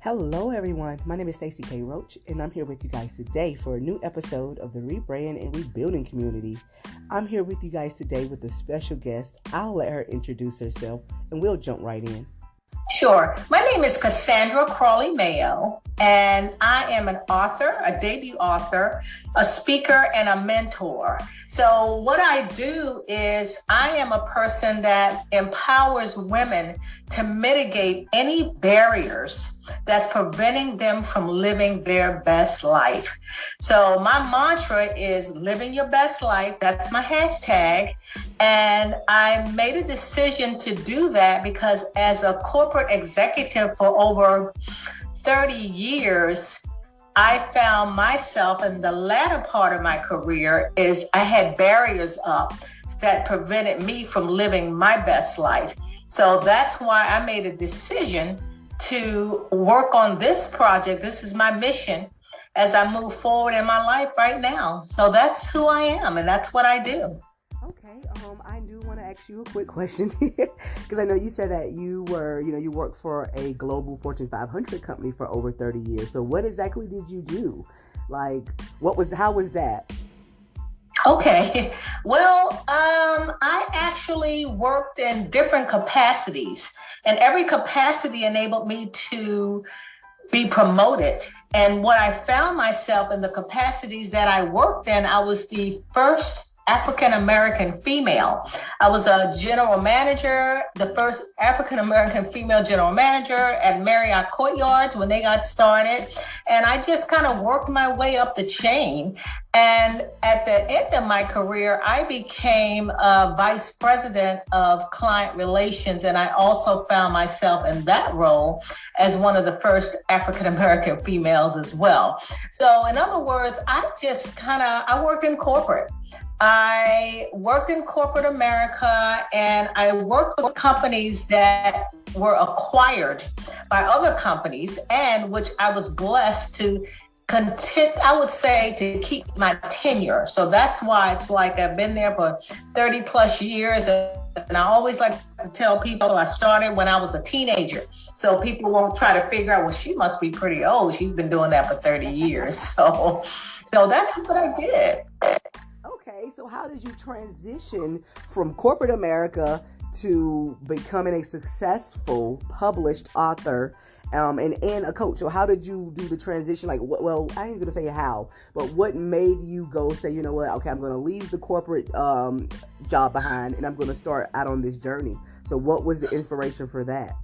Hello everyone, my name is Stacey K. Roach and I'm here with you guys today for a new episode of the Rebrand and Rebuilding Community. I'm here with you guys today with a special guest. I'll let her introduce herself and we'll jump right in. Sure. My name is Cassandra Mayo, and I am an author, a debut author, a speaker, and a mentor. So what I do is I am a person that empowers women to mitigate any barriers that's preventing them from living their best life. So my mantra is living your best life. That's my hashtag. And I made a decision to do that because as a corporate executive for over 30 years, I found myself in the latter part of my career is I had barriers up that prevented me from living my best life. So that's why I made a decision to work on this project. This is my mission as I move forward in my life right now. So that's who I am and that's what I do. Okay, I do want to ask you a quick question because I know you said that you worked for a global Fortune 500 company for over 30 years. So what exactly did you do? How was that? Okay, well, I actually worked in different capacities, and every capacity enabled me to be promoted. And what I found myself in the capacities that I worked in, I was the first African-American female. I was a general manager, the first African-American female general manager at Marriott Courtyards when they got started. And I just kind of worked my way up the chain. And at the end of my career, I became a vice president of client relations. And I also found myself in that role as one of the first African-American females as well. So in other words, I worked in corporate. I worked in corporate America and I worked with companies that were acquired by other companies and which I was blessed to keep my tenure. So that's why it's like I've been there for 30 plus years. And I always like to tell people I started when I was a teenager. So people won't try to figure out, well, she must be pretty old. She's been doing that for 30 years. So that's what I did. Okay, so how did you transition from corporate America to becoming a successful published author and a coach? So how did you do the transition? I ain't going to say how, but what made you go say, you know what, okay, I'm going to leave the corporate job behind and I'm going to start out on this journey. So what was the inspiration for that?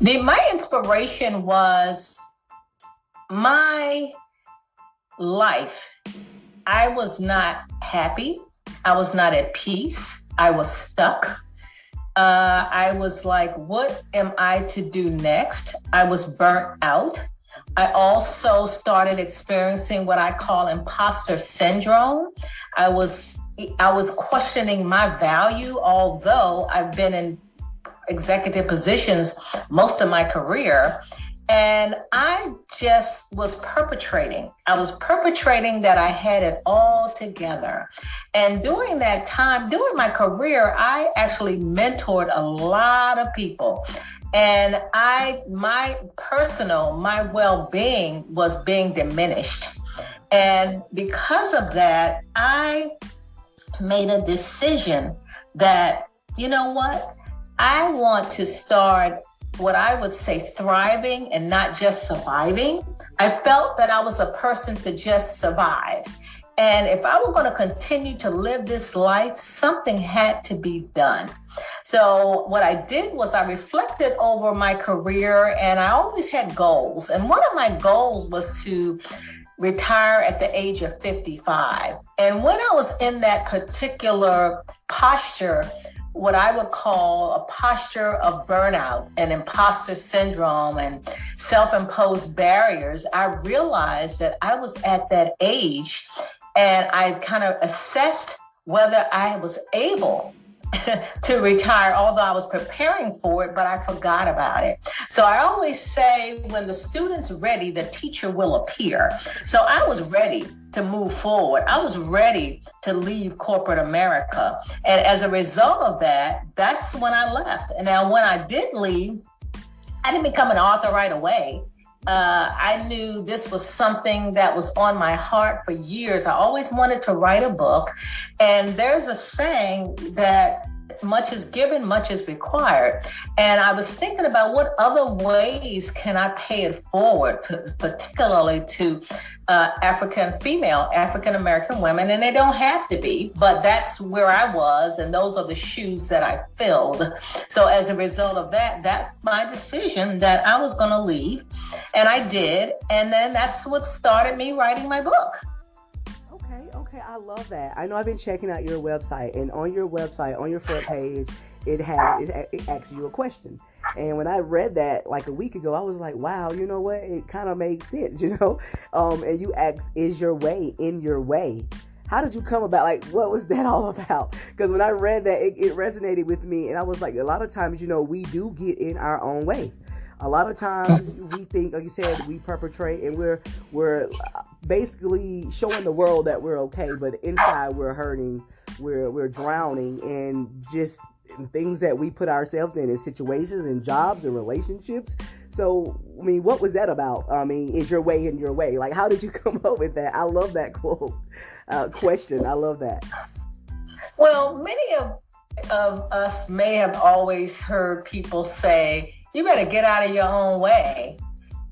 My inspiration was my life. I was not happy. I was not at peace. I was stuck. I was like, what am I to do next? I was burnt out. I also started experiencing what I call impostor syndrome. I was questioning my value, although I've been in executive positions most of my career. And I just was perpetrating. I was perpetrating that I had it all together. And during that time, during my career, I actually mentored a lot of people. And my well-being was being diminished. And because of that, I made a decision that, you know what? I want to start what I would say thriving and not just surviving. I felt that I was a person to just survive. And if I were going to continue to live this life, something had to be done. So what I did was I reflected over my career and I always had goals. And one of my goals was to retire at the age of 55. And when I was in that particular posture, what I would call a posture of burnout and impostor syndrome and self-imposed barriers, I realized that I was at that age and I kind of assessed whether I was able to retire, although I was preparing for it, but I forgot about it. So I always say when the student's ready, the teacher will appear. So I was ready to move forward. I was ready to leave corporate America. And as a result of that, that's when I left. And now when I did leave, I didn't become an author right away. I knew this was something that was on my heart for years. I always wanted to write a book. And there's a saying that much is given, much is required. And I was thinking about what other ways can I pay it forward, particularly to African American women. And they don't have to be, but that's where I was. And those are the shoes that I filled. So as a result of that, that's my decision that I was going to leave. And I did. And then that's what started me writing my book. Okay, I love that. I know I've been checking out your website, and on your website, on your front page, it asks you a question. And when I read that like a week ago, I was like, wow, you know what? It kind of made sense, you know? And you asked, is your way in your way? How did you come about? Like, what was that all about? Because when I read that, it resonated with me. And I was like, a lot of times, you know, we do get in our own way. A lot of times we think, like you said, we perpetrate, and we're basically showing the world that we're okay, but inside we're hurting, we're drowning, and just things that we put ourselves in situations and jobs and relationships. So, I mean, what was that about? I mean, is your way in your way? Like, how did you come up with that? I love that question. I love that. Well, many of us may have always heard people say, you better get out of your own way.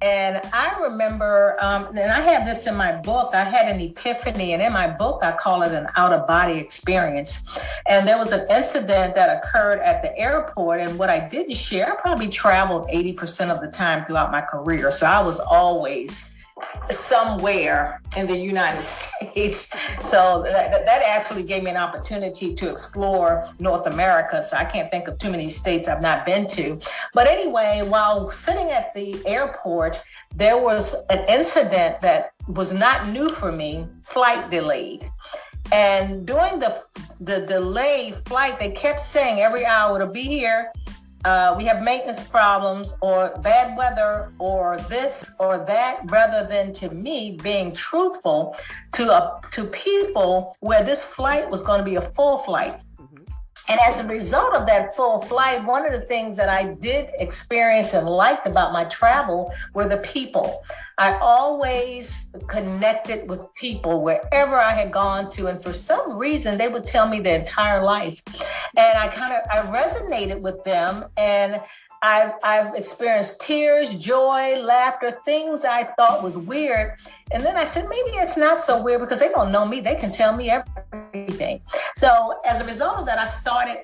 And I remember, and I have this in my book, I had an epiphany, and in my book, I call it an out-of-body experience. And there was an incident that occurred at the airport, and what I didn't share, I probably traveled 80% of the time throughout my career. So I was always somewhere in the United States. So that actually gave me an opportunity to explore North America. So I can't think of too many states I've not been to. But anyway, while sitting at the airport, there was an incident that was not new for me, flight delayed. And during the delayed flight, they kept saying every hour, it'll be here. We have maintenance problems or bad weather or this or that, rather than to me being truthful to people where this flight was going to be a full flight. And as a result of that full flight, one of the things that I did experience and liked about my travel were the people. I always connected with people wherever I had gone to. And for some reason, they would tell me their entire life. And I resonated with them. And I've experienced tears, joy, laughter, things I thought was weird. And then I said, maybe it's not so weird because they don't know me. They can tell me everything. So as a result of that,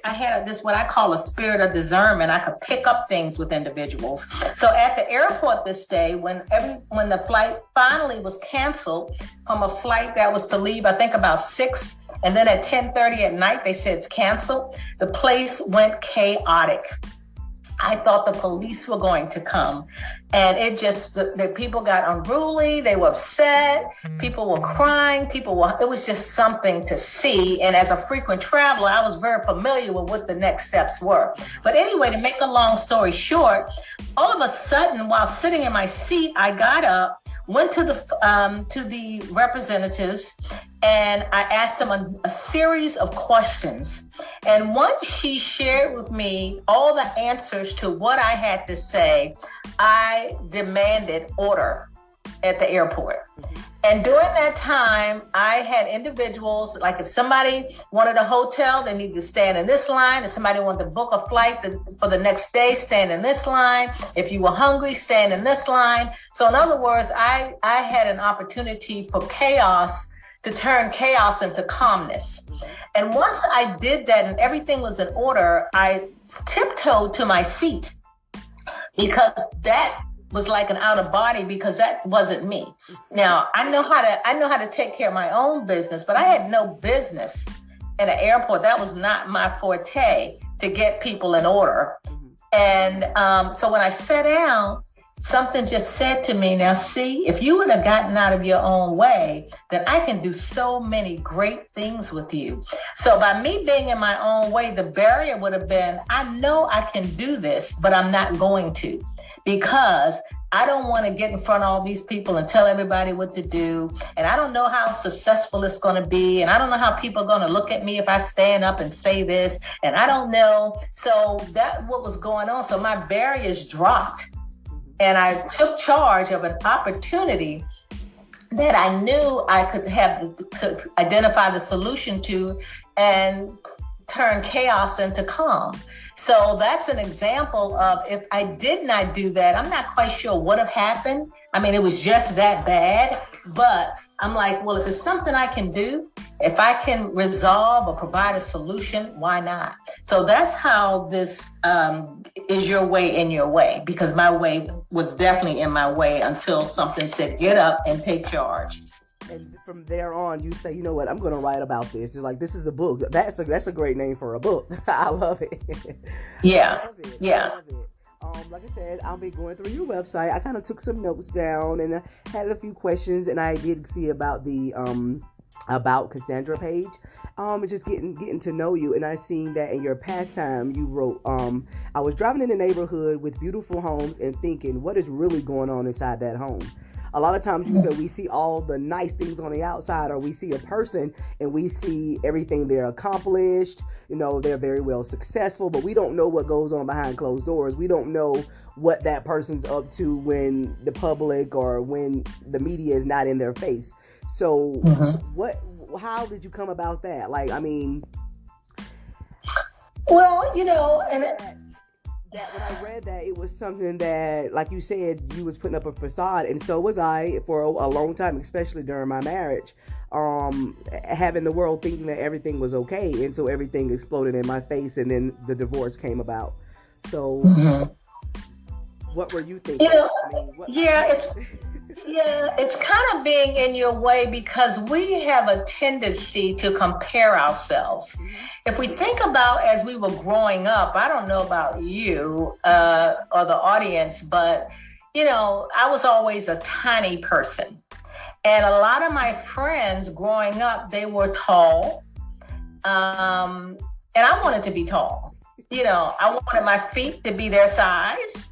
I had this, what I call a spirit of discernment. I could pick up things with individuals. So at the airport this day, when the flight finally was canceled from a flight that was to leave, I think about 6, and then at 10:30 at night, they said it's canceled. The place went chaotic. I thought the police were going to come, and the people got unruly. They were upset. People were crying. It was just something to see. And as a frequent traveler, I was very familiar with what the next steps were. But anyway, to make a long story short, all of a sudden, while sitting in my seat, I got up, went to the representatives, and I asked them a series of questions. And once she shared with me all the answers to what I had to say, I demanded order at the airport. And during that time, I had individuals, like if somebody wanted a hotel, they needed to stand in this line. If somebody wanted to book a flight for the next day, stand in this line. If you were hungry, stand in this line. So in other words, I had an opportunity for to turn chaos into calmness. And once I did that and everything was in order, I tiptoed to my seat, because that was like an out of body, because that wasn't me. Now I know how to take care of my own business, but I had no business in an airport. That was not my forte, to get people in order. And so when I sat down, something just said to me, now see, if you would have gotten out of your own way, then I can do so many great things with you. So by me being in my own way, the barrier would have been, I know I can do this, but I'm not going to, because I don't want to get in front of all these people and tell everybody what to do. And I don't know how successful it's going to be. And I don't know how people are going to look at me if I stand up and say this. And I don't know. So that's what was going on. So my barriers dropped. And I took charge of an opportunity that I knew I could have to identify the solution to and turn chaos into calm. So that's an example of, if I did not do that, I'm not quite sure what have happened. I mean, it was just that bad, but I'm like, well, if it's something I can do, if I can resolve or provide a solution, why not? So that's how this is your way in your way, because my way was definitely in my way until something said, get up and take charge. And from there on, you say, you know what, I'm going to write about this. It's like, this is a book. That's a great name for a book. I love it. Yeah. I love it. Yeah. I love it. Like I said, I'll be going through your website. I kind of took some notes down and I had a few questions, and I did see about the about Cassandra page. Just getting to know you, and I seen that in your pastime you wrote, I was driving in the neighborhood with beautiful homes and thinking, what is really going on inside that home? A lot of times you say we see all the nice things on the outside, or we see a person and we see everything they're accomplished, they're very well successful, but we don't know what goes on behind closed doors. We don't know what that person's up to when the public or when the media is not in their face. So how did you come about that? Like, I mean, well, and that when I read that, it was something that, like you said, you was putting up a facade, and so was I for a long time, especially during my marriage, having the world thinking that everything was okay, and so everything exploded in my face, and then the divorce came about. So, what were you thinking? It's kind of being in your way, because we have a tendency to compare ourselves. If we think about as we were growing up, I don't know about you or the audience, but, I was always a tiny person. And a lot of my friends growing up, they were tall. And I wanted to be tall. I wanted my feet to be their size.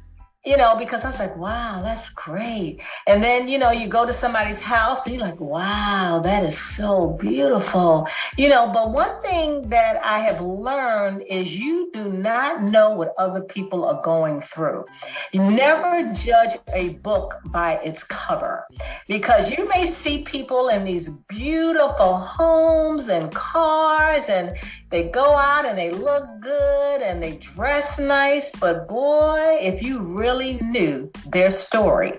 Because I was like, wow, that's great. And then, you go to somebody's house and you're like, wow, that is so beautiful. But one thing that I have learned is you do not know what other people are going through. You never judge a book by its cover, because you may see people in these beautiful homes and cars, and they go out and they look good and they dress nice. But boy, if you really knew their story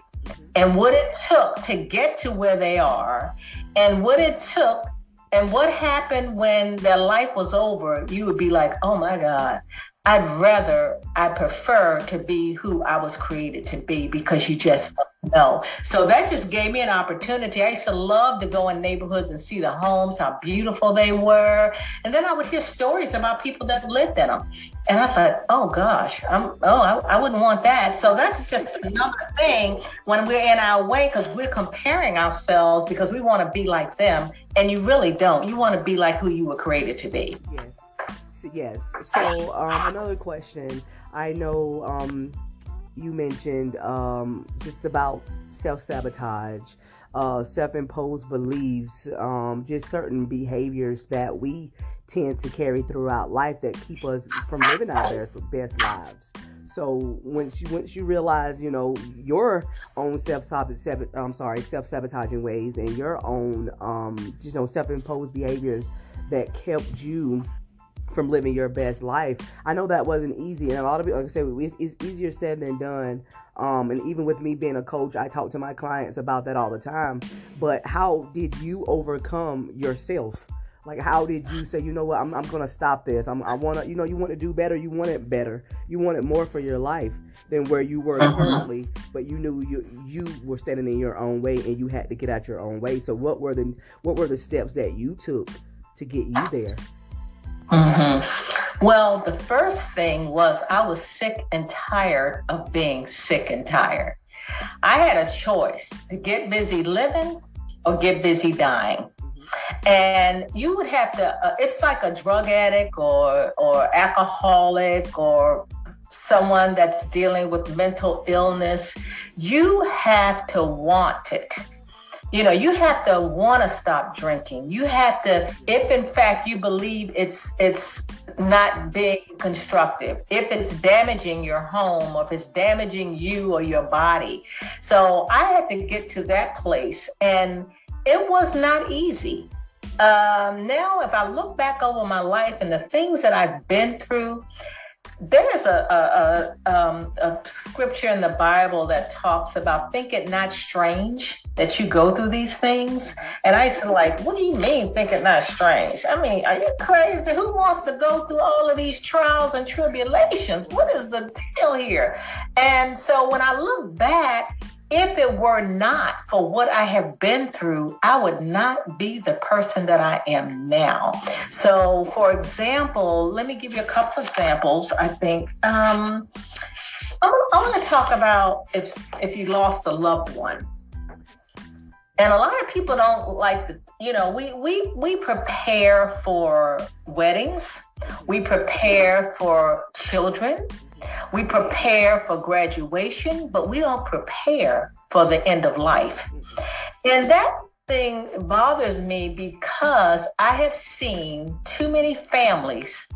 and what it took to get to where they are, and what it took and what happened when their life was over, you would be like, oh my God, I prefer to be who I was created to be, because you just don't know. So that just gave me an opportunity. I used to love to go in neighborhoods and see the homes, how beautiful they were. And then I would hear stories about people that lived in them. And I was like, oh gosh, I wouldn't want that. So that's just another thing when we're in our way, because we're comparing ourselves because we want to be like them. And you really don't. You want to be like who you were created to be. Yes. So another question. I know you mentioned just about self-sabotage, self-imposed beliefs, just certain behaviors that we tend to carry throughout life that keep us from living our best lives. So once you realize, your own self-sabotaging ways and your own self-imposed behaviors that kept you from living your best life. I know that wasn't easy, and a lot of people, like I said, it's easier said than done. And even with me being a coach, I talk to my clients about that all the time. But how did you overcome yourself? Like, how did you say, you know what, I'm going to stop this. I want to, you want to do better. You want it better. You want it more for your life than where you were currently. But you knew you were standing in your own way, and you had to get out your own way. So what were the steps that you took to get you there? Well, the first thing was I was sick and tired of being sick and tired. I had a choice to get busy living or get busy dying. And you would have to, it's like a drug addict or alcoholic or someone that's dealing with mental illness. You have to want it. You have to want to stop drinking. You have to, if in fact you believe it's not being constructive, if it's damaging your home, or if it's damaging you or your body. So I had to get to that place, and it was not easy. Now, if I look back over my life and the things that I've been through, there's a scripture in the Bible that talks about, think it not strange that you go through these things. And I used to what do you mean think it not strange? I mean, are you crazy? Who wants to go through all of these trials and tribulations? What is the deal here? And so when I look back, if it were not for what I have been through, I would not be the person that I am now. So, for example, let me give you a couple examples. I think I want to talk about if you lost a loved one. And a lot of people don't like we prepare for weddings, we prepare for children, we prepare for graduation, but we don't prepare for the end of life. And that thing bothers me because I have seen too many families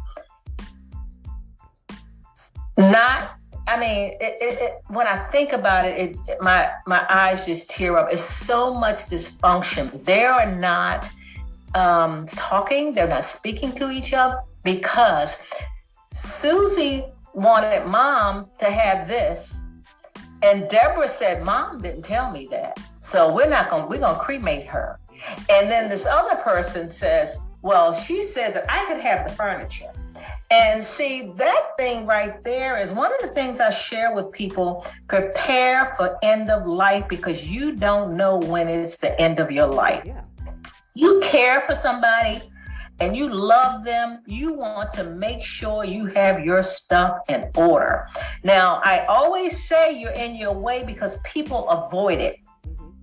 when I think about it, my eyes just tear up. It's so much dysfunction. They are not talking. They're not speaking to each other because Susie wanted mom to have this, and Deborah said mom didn't tell me that, so we're gonna cremate her. And then this other person says, well, she said that I could have the furniture. And see, that thing right there is one of the things I share with people. Prepare for end of life, because you don't know when it's the end of your life. Yeah. You care for somebody and you love them, you want to make sure you have your stuff in order. Now, I always say you're in your way because people avoid it.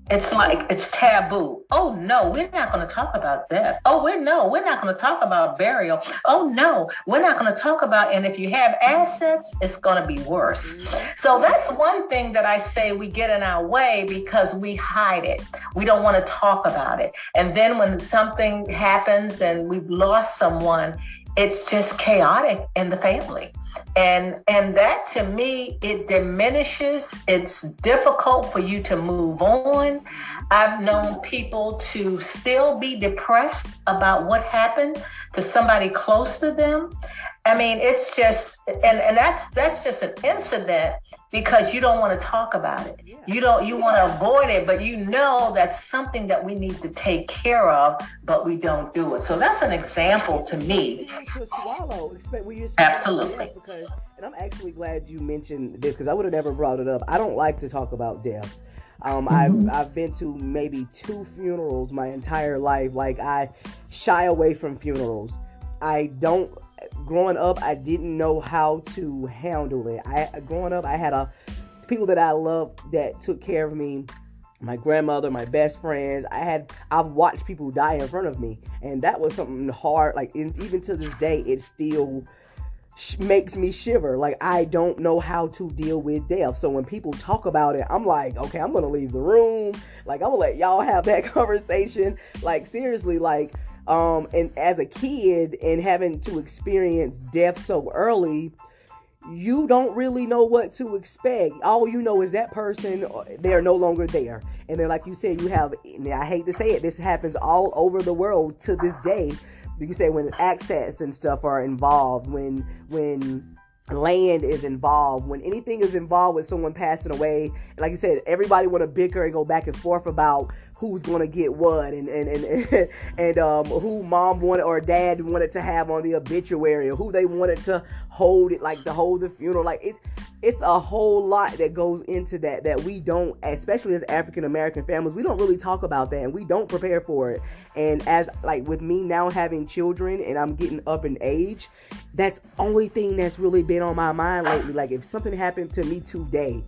It's like it's taboo. Oh, no, we're not going to talk about that. Oh, we're not going to talk about burial. Oh, no, we're not going to talk about, and if you have assets, it's going to be worse. So that's one thing that I say we get in our way because we hide it. We don't want to talk about it. And then when something happens and we've lost someone, it's just chaotic in the family. And that, to me, it diminishes. It's difficult for you to move on. I've known people to still be depressed about what happened to somebody close to them. I mean, it's just, and that's just an incident because you don't want to talk about it. You want to avoid it, but you know that's something that we need to take care of, but we don't do it. So that's an example to me. Absolutely. And I'm actually glad you mentioned this because I would have never brought it up. I don't like to talk about death. I've been to maybe 2 funerals my entire life. Like, I shy away from funerals. Growing up, I didn't know how to handle it. Growing up, I had people that I loved that took care of me. My grandmother, my best friends. I've watched people die in front of me, and that was something hard. Like, even to this day, it still makes me shiver. Like, I don't know how to deal with death. So when people talk about it, I'm like, okay, I'm gonna leave the room. Like, I'm gonna let y'all have that conversation. Like, seriously, like. And as a kid and having to experience death so early, you don't really know what to expect. All you know is that person, they're no longer there. And then, like you said, I hate to say it, this happens all over the world to this day. You say when access and stuff are involved, when land is involved, when anything is involved with someone passing away, like you said, everybody want to bicker and go back and forth about who's going to get what and who mom wanted or dad wanted to have on the obituary, or who they wanted to hold it, like to hold the funeral. Like, it's a whole lot that goes into that we don't, especially as African American families, we don't really talk about that, and we don't prepare for it. And as, like, with me now having children and I'm getting up in age, that's the only thing that's really been on my mind lately. Like, if something happened to me today,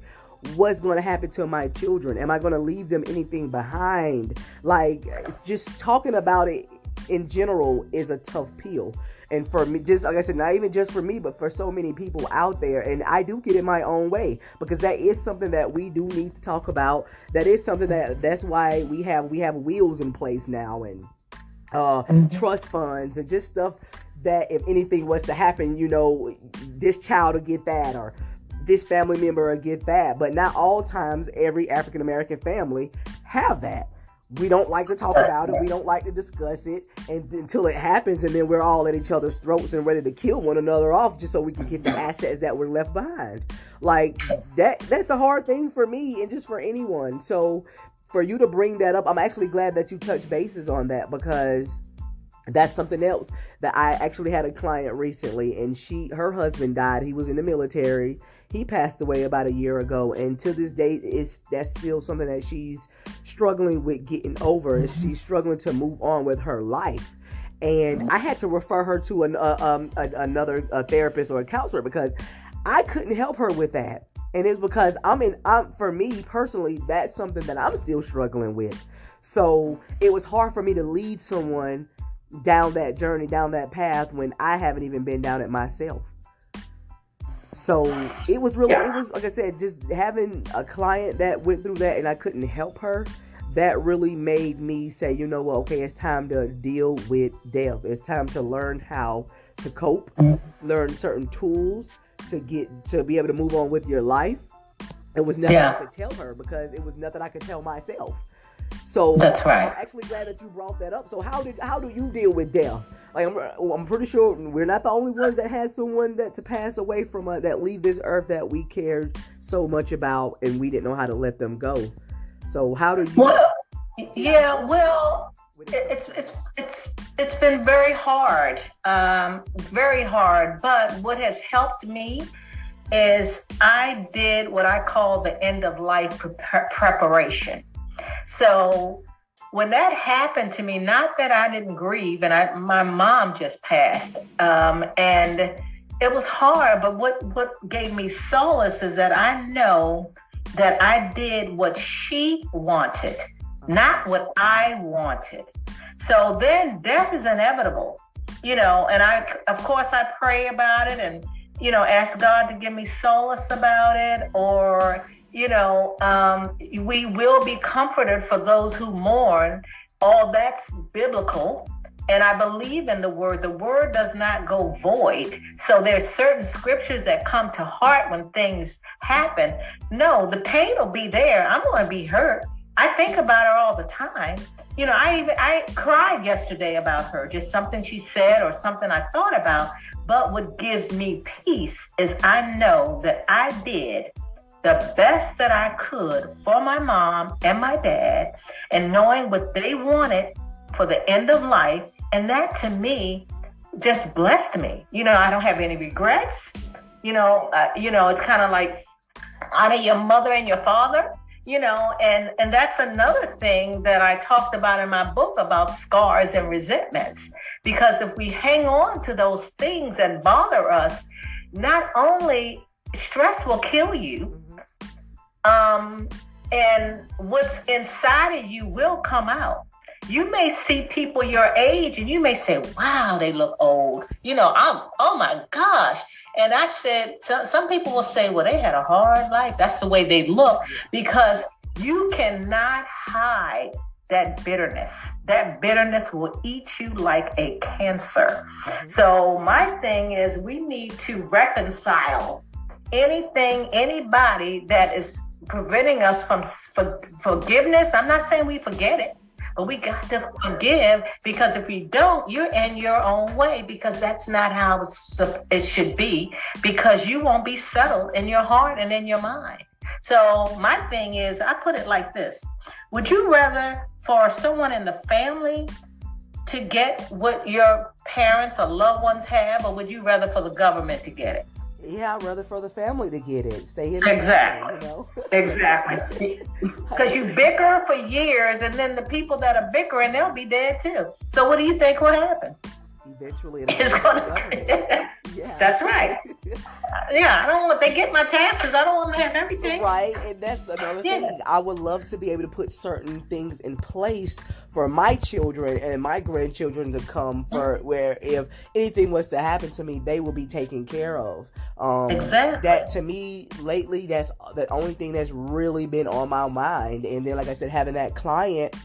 what's going to happen to my children? Am I going to leave them anything behind? Like, just talking about it in general is a tough pill. And for me, just like I said, not even just for me, but for so many people out there. And I do get in my own way, because that is something that we do need to talk about. That is something that's why we have wheels in place now, and trust funds and just stuff that if anything was to happen, this child will get that, or this family member will get that. But not all times every African American family have that. We don't like to talk about it. We don't like to discuss it until it happens, and then we're all at each other's throats and ready to kill one another off just so we can get the assets that were left behind. Like that's a hard thing for me and just for anyone. So for you to bring that up, I'm actually glad that you touched bases on that, because that's something else that I actually had a client recently, and her husband died. He was in the military. He passed away about a year ago, and to this day, that's still something that she's struggling with getting over. She's struggling to move on with her life, and I had to refer her to another therapist or a counselor because I couldn't help her with that, and it's because for me personally, that's something that I'm still struggling with. So it was hard for me to lead someone down that journey, down that path, when I haven't even been down it myself. So it was like I said, just having a client that went through that and I couldn't help her, that really made me say, you know what, okay, it's time to deal with death. It's time to learn how to cope, learn certain tools to be able to move on with your life. It was nothing I could tell her because it was nothing I could tell myself. So that's right. I'm actually glad that you brought that up. So how do you deal with death? Like I'm pretty sure we're not the only ones that had someone to pass away from that leave this earth that we cared so much about, and we didn't know how to let them go. So how do you? Well, it's been very hard, very hard. But what has helped me is I did what I call the end of life preparation. So when that happened to me, not that I didn't grieve, and my mom just passed, and it was hard, but what gave me solace is that I know that I did what she wanted, not what I wanted. So then death is inevitable, and of course I pray about it and, ask God to give me solace about it, or we will be comforted for those who mourn. All that's biblical. And I believe in the word. The word does not go void. So there's certain scriptures that come to heart when things happen. No, the pain will be there. I'm going to be hurt. I think about her all the time. I cried yesterday about her, just something she said or something I thought about. But what gives me peace is I know that I did the best that I could for my mom and my dad, and knowing what they wanted for the end of life. And that to me just blessed me. I don't have any regrets. It's kind of like honor your mother and your father, and that's another thing that I talked about in my book about scars and resentments. Because if we hang on to those things that bother us, not only stress will kill you, and what's inside of you will come out. You may see people your age and you may say, wow, they look old. Oh my gosh. And I said, some people will say, well, they had a hard life. That's the way they look, because you cannot hide that bitterness. That bitterness will eat you like a cancer. So my thing is, we need to reconcile anybody that is preventing us from forgiveness. I'm not saying we forget it, but we got to forgive, because if we don't, you're in your own way, because that's not how it should be, because you won't be settled in your heart and in your mind. So my thing is, I put it like this. Would you rather for someone in the family to get what your parents or loved ones have, or would you rather for the government to get it? Yeah, I'd rather for the family to get it. Stay in exactly. Family, Exactly. Because you bicker for years, and then the people that are bickering, they'll be dead too. So what do you think will happen? Eventually, it's gonna. Yeah. That's right. Yeah, I don't want. They get my taxes. I don't want to have everything. Right, and that's another thing. I would love to be able to put certain things in place for my children and my grandchildren to come, for where if anything was to happen to me, they will be taken care of. Exactly. That to me lately, that's the only thing that's really been on my mind. And then, like I said, having that client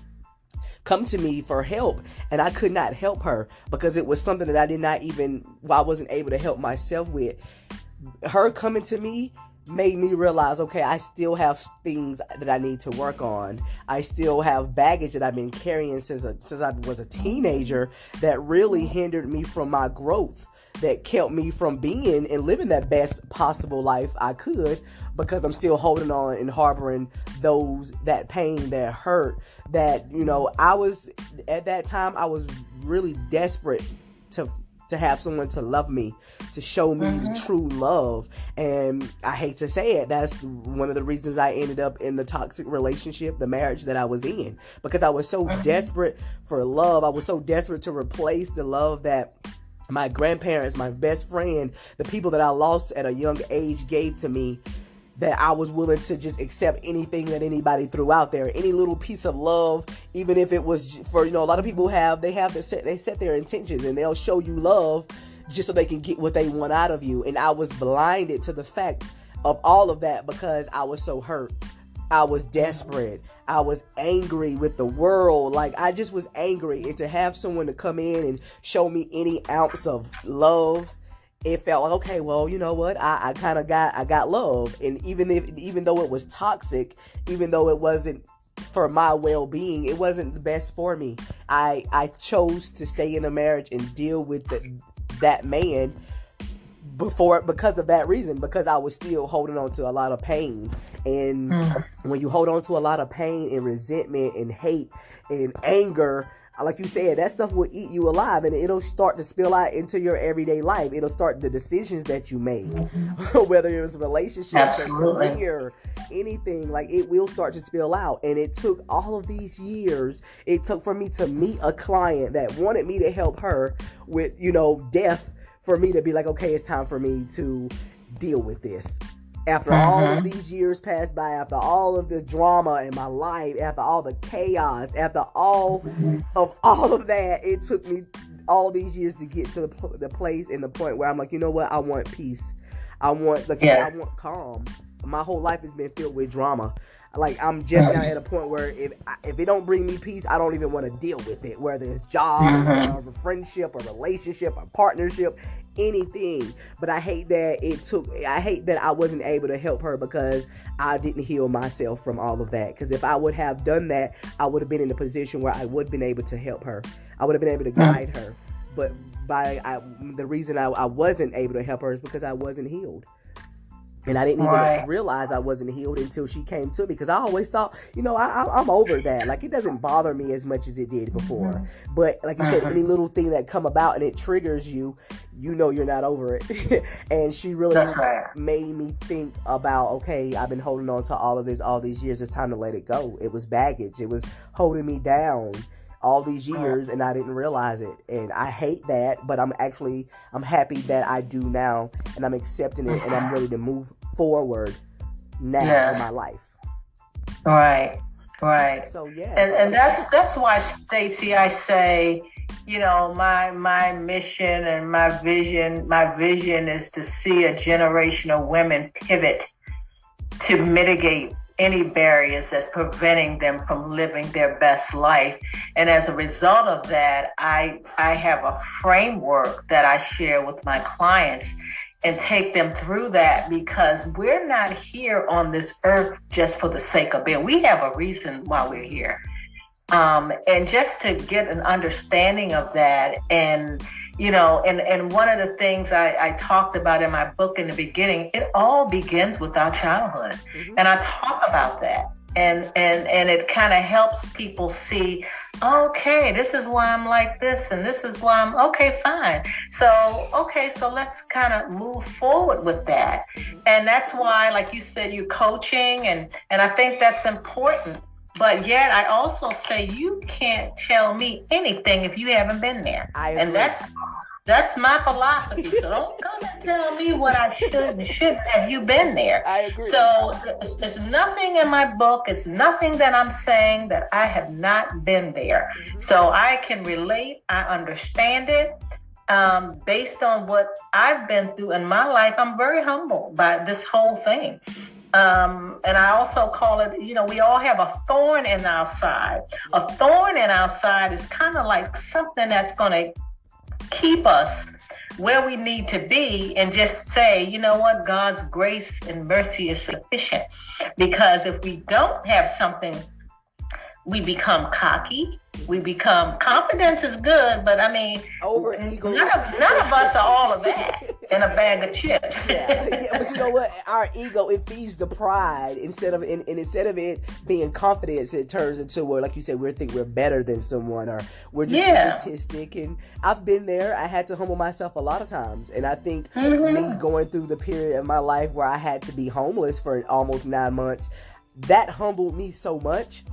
come to me for help, and I could not help her because it was something that I wasn't able to help myself with. Her coming to me made me realize, okay, I still have things that I need to work on. I still have baggage that I've been carrying since I was a teenager that really hindered me from my growth, that kept me from being and living that best possible life I could, because I'm still holding on and harboring that pain, that hurt, that, I was, at that time, I was really desperate to have someone to love me, to show me true love. And I hate to say it, that's one of the reasons I ended up in the toxic relationship, the marriage that I was in, because I was so desperate for love. I was so desperate to replace the love that my grandparents, my best friend, the people that I lost at a young age gave to me, that I was willing to just accept anything that anybody threw out there, any little piece of love, even if it was for, a lot of people they set their intentions and they'll show you love just so they can get what they want out of you. And I was blinded to the fact of all of that because I was so hurt. I was desperate. I was angry with the world. Like, I just was angry. And to have someone to come in and show me any ounce of love, it felt like, okay, well, you know what? I got love. And even though it was toxic, even though it wasn't for my well-being, it wasn't the best for me. I chose to stay in a marriage and deal with that man because of that reason, because I was still holding on to a lot of pain. And when you hold on to a lot of pain and resentment and hate and anger, like you said, that stuff will eat you alive, and it'll start to spill out into your everyday life. It'll start the decisions that you make, whether it was relationships, or career, anything, like it will start to spill out. And it took all of these years. It took for me to meet a client that wanted me to help her with, death, for me to be like, okay, it's time for me to deal with this. After all of these years passed by, after all of this drama in my life, after all the chaos, after all of that, it took me all these years to get to the place and the point where I'm like, you know what? I want peace. I want calm. My whole life has been filled with drama. Like, I'm just now at a point where if it don't bring me peace, I don't even want to deal with it. Whether it's jobs or a friendship or relationship or partnership, anything. But I hate that I wasn't able to help her because I didn't heal myself from all of that. Because if I would have done that, I would have been in a position where I would have been able to help her. I would have been able to guide her. But the reason I wasn't able to help her is because I wasn't healed. And I didn't even realize I wasn't healed until she came to me, because I always thought, I'm over that. Like, it doesn't bother me as much as it did before. But like you said, any little thing that come about and it triggers you, you're not over it. And she really made me think about, okay, I've been holding on to all of this all these years. It's time to let it go. It was baggage. It was holding me down all these years, and I didn't realize it. And I hate that, but I'm happy that I do now, and I'm accepting it, and I'm ready to move forward now in my life. Right. So and that's why, Stacey, I say, my mission and my vision is to see a generation of women pivot to mitigate any barriers that's preventing them from living their best life. And as a result of that, I have a framework that I share with my clients and take them through that, because we're not here on this earth just for the sake of being. We have a reason why we're here. And just to get an understanding of that, and and one of the things I talked about in my book in the beginning, it all begins with our childhood. And I talk about that. And it kind of helps people see, okay, this is why I'm like this, and this is why I'm okay, fine. So let's kind of move forward with that. And that's why, like you said, you're coaching, and I think that's important. But yet I also say you can't tell me anything if you haven't been there. And that's my philosophy. So don't come and tell me what I should and shouldn't have you been there. I agree. So it's nothing in my book. It's nothing that I'm saying that I have not been there. So I can relate. I understand it. Based on what I've been through in my life, I'm very humbled by this whole thing. And I also call it, we all have a thorn in our side. A thorn in our side is kind of like something that's going to keep us where we need to be, and just say, you know what, God's grace and mercy is sufficient. Because if we don't have something, we become cocky. We become, confidence is good, but I mean, none of us are all of that in a bag of chips. But you know what? Our ego, it feeds the pride instead of it being confidence. It turns into where, like you said, we think we're better than someone, or we're just egotistic. And I've been there. I had to humble myself a lot of times, and I think me going through the period of my life where I had to be homeless for almost 9 months, that humbled me so much.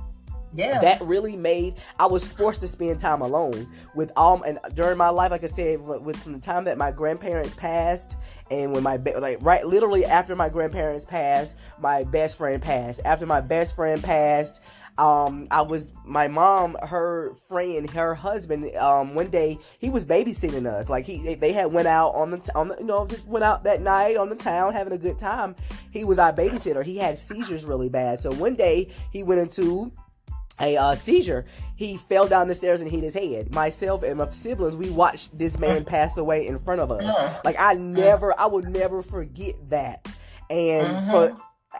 Yeah, that really I was forced to spend time alone with and during my life, like I said, from the time that my grandparents passed, and when literally after my grandparents passed, my best friend passed. After my best friend passed, my mom, her friend, her husband, one day he was babysitting us. Like they had went out just went out that night on the town having a good time. He was our babysitter. He had seizures really bad. So one day he went into a seizure. He fell down the stairs and hit his head. Myself and my siblings, we watched this man pass away in front of us. Like I would never forget that. And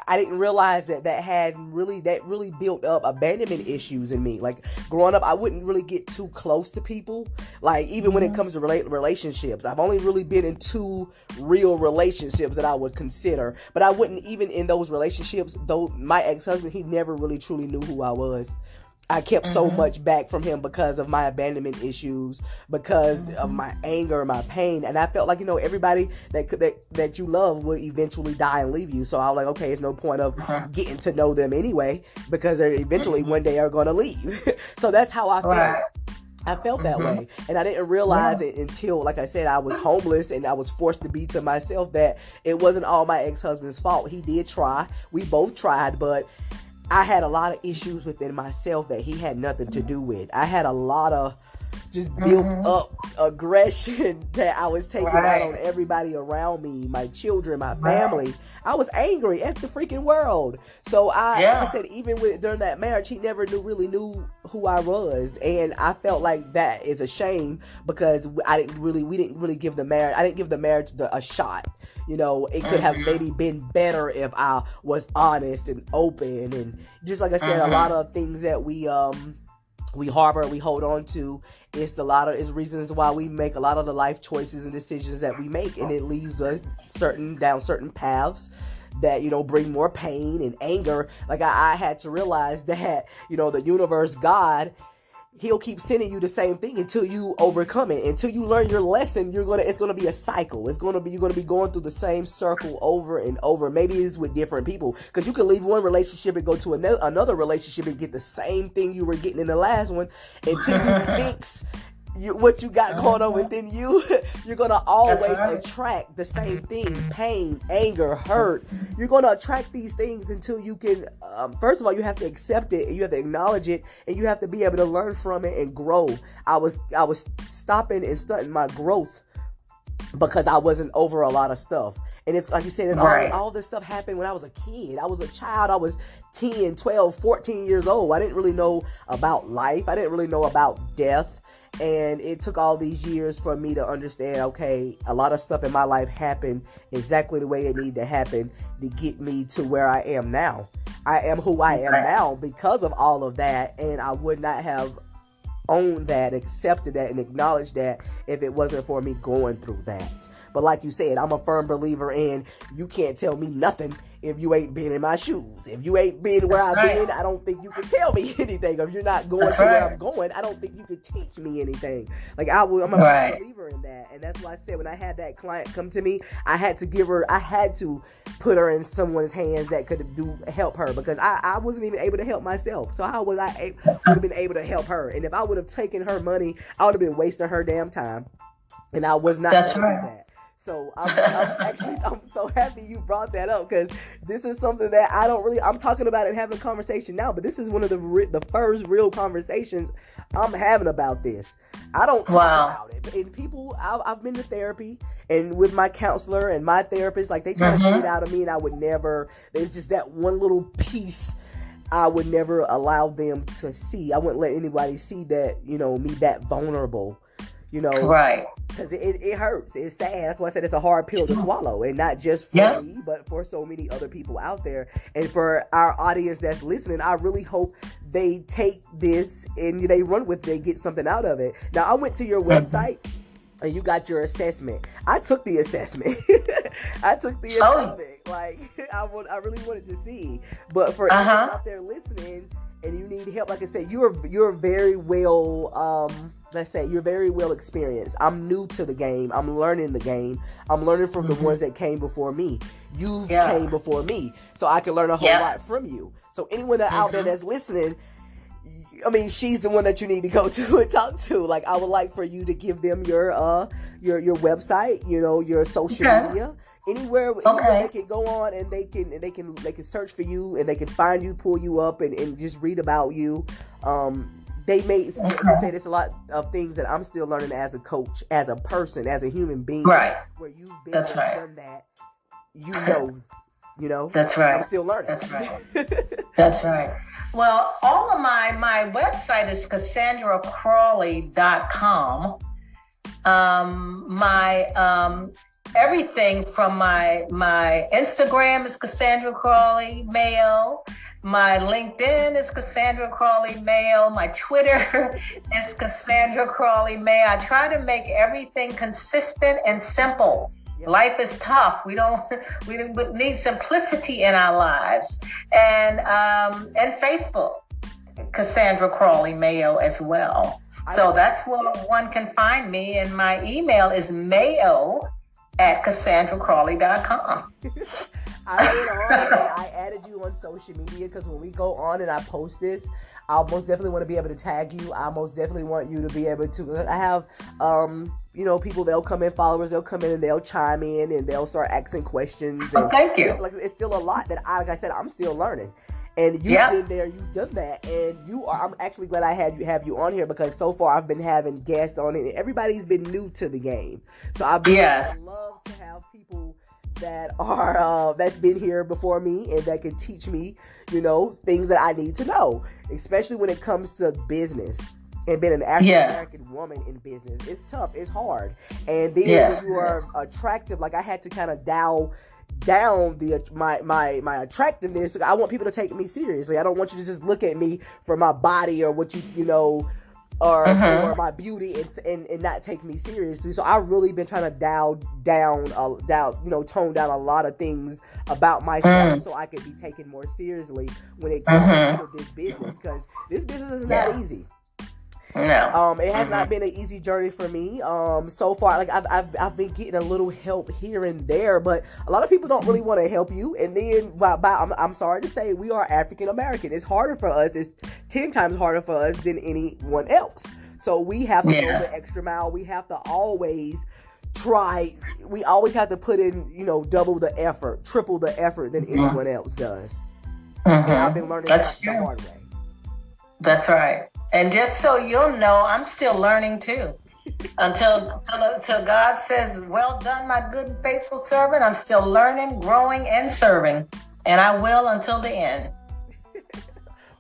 I didn't realize that really built up abandonment issues in me. Like growing up, I wouldn't really get too close to people. Like even when it comes to relationships, I've only really been in 2 real relationships that I would consider. But I wouldn't, even in those relationships, though my ex-husband, he never really truly knew who I was. I kept so much back from him because of my abandonment issues, because of my anger, my pain. And I felt like, everybody that you love will eventually die and leave you. So I was like, okay, it's no point of getting to know them anyway, because they eventually one day are going to leave. So that's how I felt. I felt that way. And I didn't realize it until, like I said, I was homeless and I was forced to be to myself that it wasn't all my ex-husband's fault. He did try. We both tried, but I had a lot of issues within myself that he had nothing to do with. I had a lot of just built up aggression that I was taking out on everybody around me, my children, my family. I was angry at the freaking world. So like I said, even during that marriage, he never really knew who I was. And I felt like that is a shame, because we didn't really give the marriage, I didn't give the marriage a shot. It could have maybe been better if I was honest and open. And just like I said, a lot of things that we harbor, we hold on to, is reasons why we make a lot of the life choices and decisions that we make, and it leads us down certain paths that bring more pain and anger. Like I had to realize that the universe, God, He'll keep sending you the same thing until you overcome it. Until you learn your lesson, it's gonna be a cycle. You're gonna be going through the same circle over and over. Maybe it's with different people, because you can leave one relationship and go to another relationship and get the same thing you were getting in the last one, until you fix what you got going on within you. You're gonna always attract the same thing: pain, anger, hurt. You're gonna attract these things until you can, first of all, you have to accept it, and you have to acknowledge it, and you have to be able to learn from it and grow. I was stopping and stunting my growth because I wasn't over a lot of stuff. And it's like you said, all this stuff happened when I was a kid. I was a child. I was 10, 12, 14 years old. I didn't really know about life. I didn't really know about death. And it took all these years for me to understand, okay, a lot of stuff in my life happened exactly the way it needed to happen to get me to where I am now. I am who I am now because of all of that, and I would not have owned that, accepted that, and acknowledged that if it wasn't for me going through that. But like you said, I'm a firm believer in, you can't tell me nothing if you ain't been in my shoes. If you ain't been where I've been, I don't think you can tell me anything. If you're not going to where I'm going, I don't think you can teach me anything. Like I'm a firm believer in that. And that's why I said, when I had that client come to me, I had to put her in someone's hands that could help her, because I wasn't even able to help myself. So how would I would have been able to help her? And if I would have taken her money, I would have been wasting her damn time. And I was not going to do that. So I'm so happy you brought that up, because this is something that I'm talking about and having a conversation now, but this is one of the first real conversations I'm having about this. I don't talk about it. And people, I've been to therapy and with my counselor and my therapist, like they try to get it out of me, and I would never, there's just that one little piece I would never allow them to see. I wouldn't let anybody see that, me that vulnerable, Right. Because it hurts. It's sad. That's why I said it's a hard pill to swallow, and not just for me, but for so many other people out there. And for our audience that's listening, I really hope they take this and they run with it, they get something out of it. Now, I went to your website and you got your assessment. I took the assessment. Like, I really wanted to see. But for anyone out there listening and you need help, like I said, you're very well, let's say you're very well experienced. I'm new to the game. I'm learning the game. I'm learning from the ones that came before me. You came before me, so I can learn a whole lot from you. So anyone out there that's listening, I mean, she's the one that you need to go to and talk to. Like, I would like for you to give them your website, your social media, anywhere they can go on, and they can search for you, and they can find you, pull you up, and just read about you. They may say there's a lot of things that I'm still learning as a coach, as a person, as a human being. Right. Where you've been there, done that, That's right. I'm still learning. That's right. That's right. Well, all of my website is CassandraCrawley.com. Everything from my Instagram is Cassandra Crawley Mayo. My LinkedIn is Cassandra Crawley Mayo. My Twitter is Cassandra Crawley Mayo. I try to make everything consistent and simple. Yep. Life is tough. We need simplicity in our lives. And Facebook, Cassandra Crawley Mayo as well. So that's where one can find me. And my email is mayo@CassandraCrawley.com. I added you on social media because when we go on and I post this, I'll most definitely want to be able to tag you. I most definitely want you to be able to. I have, people, they'll come in, followers, they'll come in and they'll chime in and they'll start asking questions. And thank you. It's still a lot that like I said, I'm still learning. And you've been there, you've done that, and I'm actually glad I have you on here, because so far I've been having guests on it, and everybody's been new to the game. So I love to have people that are that's been here before me and that can teach me, things that I need to know, especially when it comes to business. And being an African American woman in business, it's tough, it's hard, and then when you are attractive, like I had to kind of dial down my attractiveness. I want people to take me seriously. I don't want you to just look at me for my body or what or my beauty and not take me seriously. So I've really been trying to tone down a lot of things about myself so I could be taken more seriously when it comes to this business, because this business is not easy. No. It has not been an easy journey for me. So far, like I've been getting a little help here and there, but a lot of people don't really want to help you. And then, I'm sorry to say, we are African American. It's harder for us. It's 10 times harder for us than anyone else. So we have to go the extra mile. We have to always try. We always have to put in, double the effort, triple the effort than anyone else does. And I've been learning that the hard way. That's right. And just so you'll know, I'm still learning too. Until God says, "Well done, my good and faithful servant," I'm still learning, growing, and serving. And I will until the end.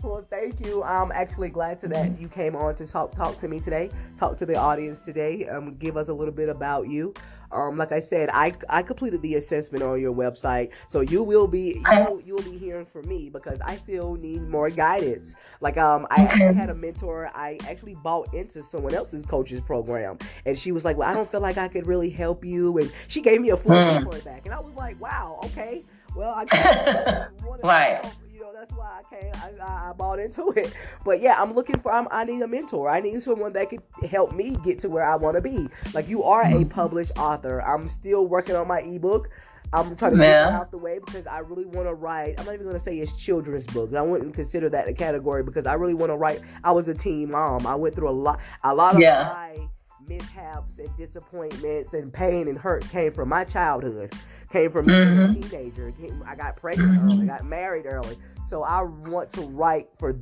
Well, thank you. I'm actually glad that you came on to talk to me today, talk to the audience today, give us a little bit about you. Like I said, I completed the assessment on your website, so you'll be hearing from me, because I still need more guidance. Like I actually had a mentor. I actually bought into someone else's coaches program, and she was like, "Well, I don't feel like I could really help you," and she gave me a full report back, and I was like, "Wow, okay, well, I want to help." That's why I bought into it. But yeah, I need a mentor. I need someone that could help me get to where I want to be. Like, you are a published author. I'm still working on my ebook. I'm trying to get it out the way, because I really want to write. I'm not even going to say it's children's books. I wouldn't consider that a category, because I really want to write. I was a teen mom. I went through a lot of my mishaps and disappointments and pain and hurt came from my childhood, came from me as a teenager. I got pregnant early, I got married early. So I want to write for,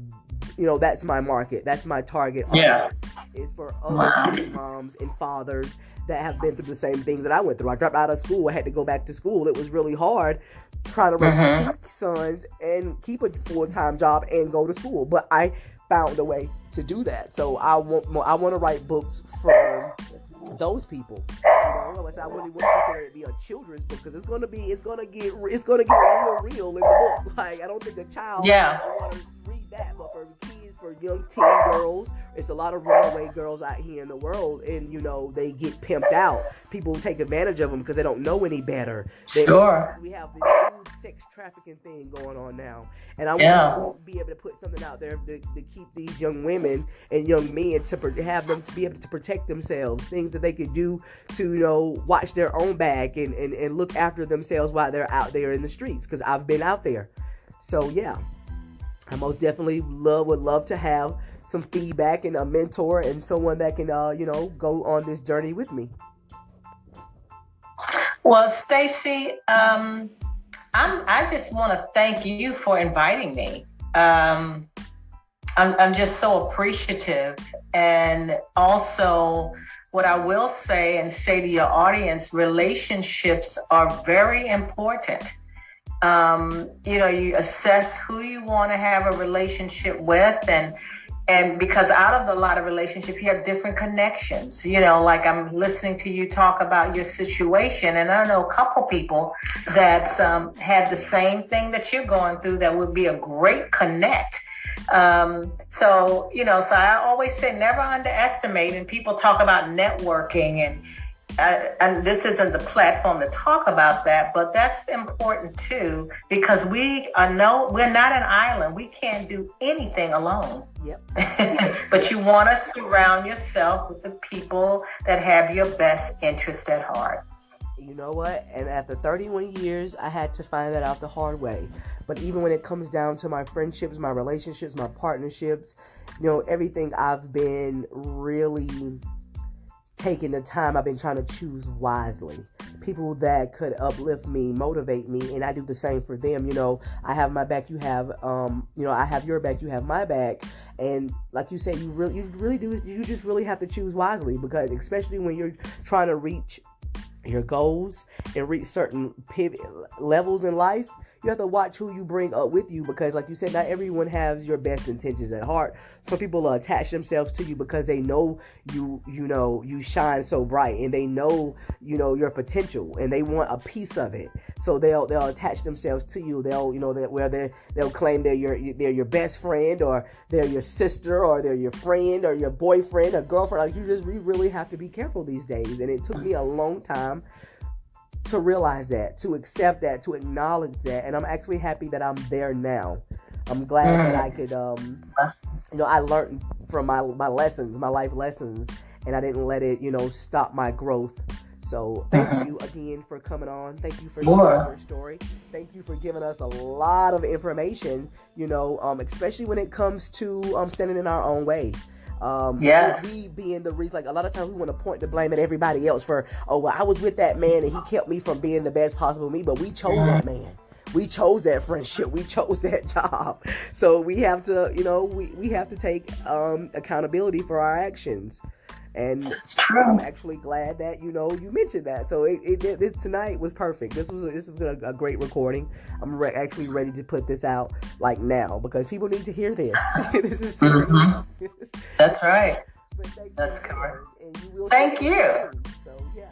that's my market. That's my target audience. Is for other moms and fathers that have been through the same things that I went through. I dropped out of school. I had to go back to school. It was really hard trying to raise 2 sons and keep a full-time job and go to school. But I found a way to do that. So I want to write books from those people. I wouldn't consider it to be a children's book because it's gonna get real in the book. Like, I don't think a child would want to read that, but for kids, for young teen girls, it's a lot of runaway girls out here in the world, and they get pimped out. People take advantage of them because they don't know any better. We have this huge sex trafficking thing going on now, and I want to be able to put something out there to keep these young women and young men to have them to be able to protect themselves, things that they could do to watch their own back and look after themselves while they're out there in the streets, because I've been out there. So yeah, I most definitely would love to have some feedback and a mentor and someone that can go on this journey with me. Well, Stacey, I just want to thank you for inviting me. I'm just so appreciative, and also what I will say to your audience, relationships are very important. You assess who you want to have a relationship with, and because out of a lot of relationships, you have different connections. Like I'm listening to you talk about your situation, and I know a couple people that had the same thing that you're going through that would be a great connect. So I always say never underestimate, and people talk about networking and this isn't the platform to talk about that, but that's important too, because we're not an island. We can't do anything alone. Yep. But you want to surround yourself with the people that have your best interest at heart. You know what? And after 31 years, I had to find that out the hard way. But even when it comes down to my friendships, my relationships, my partnerships, everything, I've been really taking the time. I've been trying to choose wisely. People that could uplift me, motivate me, and I do the same for them. I have my back, you have, I have your back, you have my back. And like you said, you just really have to choose wisely, because especially when you're trying to reach your goals and reach certain pivot levels in life, you have to watch who you bring up with you, because like you said, not everyone has your best intentions at heart. Some people attach themselves to you because they know you shine so bright, and they know your potential, and they want a piece of it. So they'll attach themselves to you. They'll claim they're your best friend, or they're your sister, or they're your friend, or your boyfriend or girlfriend. Like, you really have to be careful these days. And it took me a long time to realize that, to accept that, to acknowledge that, and I'm actually happy that I'm there now. I'm glad that I could, I learned from my lessons, my life lessons, and I didn't let it, stop my growth. So thank you again for coming on. Thank you for sharing your story. Thank you for giving us a lot of information, especially when it comes to standing in our own way. We being the reason, like a lot of times we want to point the blame at everybody else for, I was with that man and he kept me from being the best possible me, but we chose that man. We chose that friendship. We chose that job. So we have to, we have to take accountability for our actions. And it's true. I'm actually glad that, you mentioned that. So it tonight was perfect. This is a great recording. I'm actually ready to put this out like now, because people need to hear this. This is That's right. That's correct. Thank you. So yeah.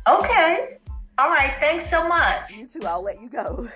Okay. All right. Thanks so much. You too. I'll let you go.